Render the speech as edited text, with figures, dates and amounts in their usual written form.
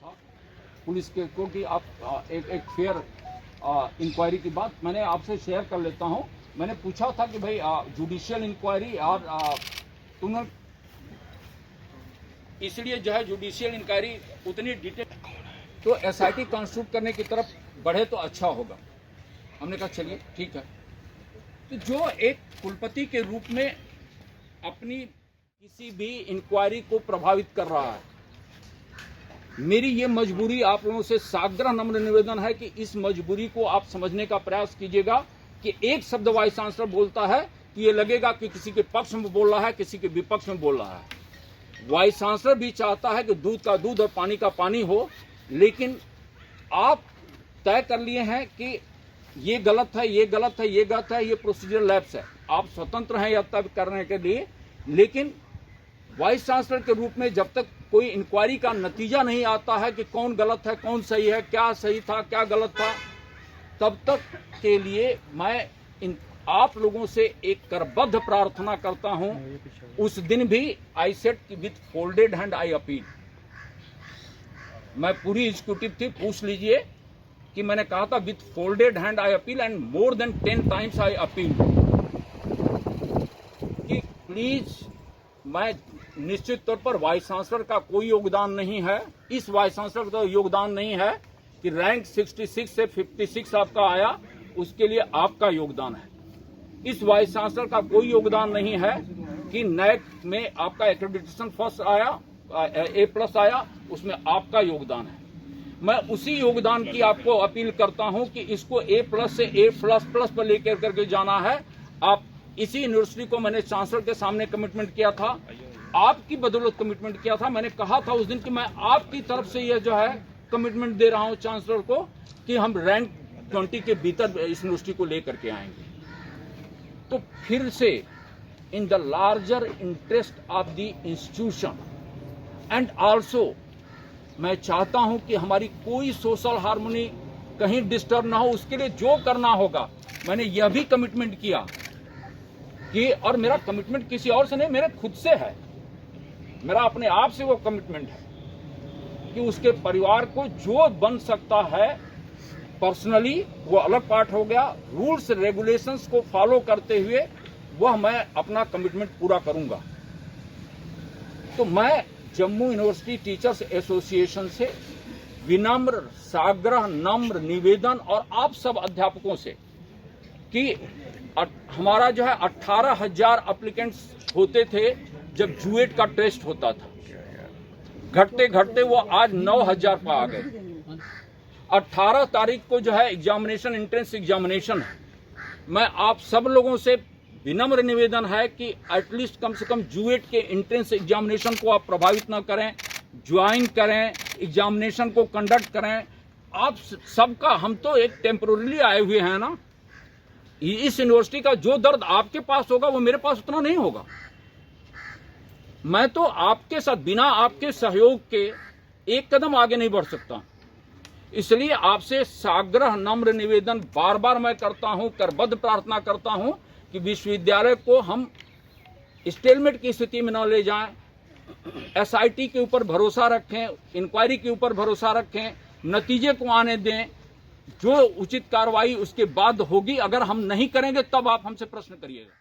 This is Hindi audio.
था पुलिस के को कि आप एक फेयर इंक्वायरी की बात मैंने आपसे शेयर कर लेता हूं। मैंने पूछा था कि भाई जुडिशियल इंक्वायरी और तुमने इसलिए जो है जुडिशियल इंक्वायरी उतनी डिटेल तो एसआईटी कॉन्स्टिट्यूट करने की तरफ बढ़े तो अच्छा होगा। हमने कहा चलिए ठीक है। तो जो एक कुलपति के रूप में अपनी किसी भी इंक्वायरी को प्रभावित कर रहा है, मेरी ये मजबूरी आप लोगों से साग्रह नम्र निवेदन है कि इस मजबूरी को आप समझने का प्रयास कीजिएगा कि एक शब्द वाइस चांसलर बोलता है कि ये लगेगा कि किसी के पक्ष में बोल रहा है, किसी के विपक्ष में बोल रहा है। वाइस चांसलर भी चाहता है कि दूध का दूध और पानी का पानी हो, लेकिन आप तय कर लिए हैं कि ये गलत है, ये गलत है, ये गलत है, ये प्रोसीजर लैप्स है। आप स्वतंत्र हैं यह तय करने के लिए, लेकिन वाइस चांसलर के रूप में जब तक कोई इंक्वायरी का नतीजा नहीं आता है कि कौन गलत है, कौन सही है, क्या सही था, क्या गलत था, तब तक के लिए मैं आप लोगों से एक करबद्ध प्रार्थना करता हूं। उस दिन भी I said with folded hand I appeal. मैं पूरी एग्जीक्यूटिव थी, पूछ लीजिए कि मैंने कहा था with folded hand I appeal and more than 10 times I appeal कि प्लीज, मैं निश्चित तौर पर वाइस चांसलर का कोई योगदान नहीं है, इस वाइस चांसलर का योगदान नहीं है कि रैंक 66 से 56 आपका आया, उसके लिए आपका योगदान है। इस वाइस चांसलर का कोई योगदान नहीं है कि नैक में आपका एक्रेडिटेशन फर्स्ट आया, A+ आया, उसमें आपका योगदान है। मैं उसी योगदान की आपको अपील करता हूं कि इसको A+ से A++ पर लेकर करके जाना है। आप इसी यूनिवर्सिटी को मैंने चांसलर के सामने कमिटमेंट किया था, आपकी बदौलत कमिटमेंट किया था। मैंने कहा था उस दिन कि मैं आपकी तरफ से यह जो है कमिटमेंट दे रहा हूं चांसलर को कि हम रैंक 20 के भीतर इस यूनिवर्सिटी को लेकर के आएंगे। तो फिर से in the larger interest of the institution and also मैं चाहता हूं कि हमारी कोई सोशल हार्मनी कहीं डिस्टर्ब ना हो, उसके लिए जो करना होगा मैंने यह भी कमिटमेंट किया कि, और मेरा कमिटमेंट किसी और से नहीं, मेरे खुद से है, मेरा अपने आप से वो कमिटमेंट है कि उसके परिवार को जो बन सकता है पर्सनली, वो अलग पार्ट हो गया, रूल्स रेगुलेशंस को फॉलो करते हुए वह मैं अपना कमिटमेंट पूरा करूंगा। तो मैं जम्मू यूनिवर्सिटी टीचर्स एसोसिएशन से विनम्र साग्रह नम्र निवेदन और आप सब अध्यापकों से कि हमारा जो है 18,000 एप्लीकेंट्स होते थे जब जूएट का टेस्ट होता था, घटते घटते वो आज 9,000 पर आ गए। 18 तारीख को जो है एग्जामिनेशन, एंट्रेंस एग्जामिनेशन है। मैं आप सब लोगों से विनम्र निवेदन है कि एटलीस्ट कम से कम जूएट के एंट्रेंस एग्जामिनेशन को आप प्रभावित न करें, ज्वाइन करें, एग्जामिनेशन को कंडक्ट करें। आप सबका, हम तो एक टेम्पोरली आए हुए हैं ना, इस यूनिवर्सिटी का जो दर्द आपके पास होगा वो मेरे पास उतना नहीं होगा। मैं तो आपके साथ बिना आपके सहयोग के एक कदम आगे नहीं बढ़ सकता। इसलिए आपसे साग्रह नम्र निवेदन बार बार मैं करता हूं, करबद्ध प्रार्थना करता हूं कि विश्वविद्यालय को हम स्टेलमेट की स्थिति में न ले जाएं, एसआईटी के ऊपर भरोसा रखें, इंक्वायरी के ऊपर भरोसा रखें, नतीजे को आने दें, जो उचित कार्रवाई उसके बाद होगी। अगर हम नहीं करेंगे तब आप हमसे प्रश्न करिएगा।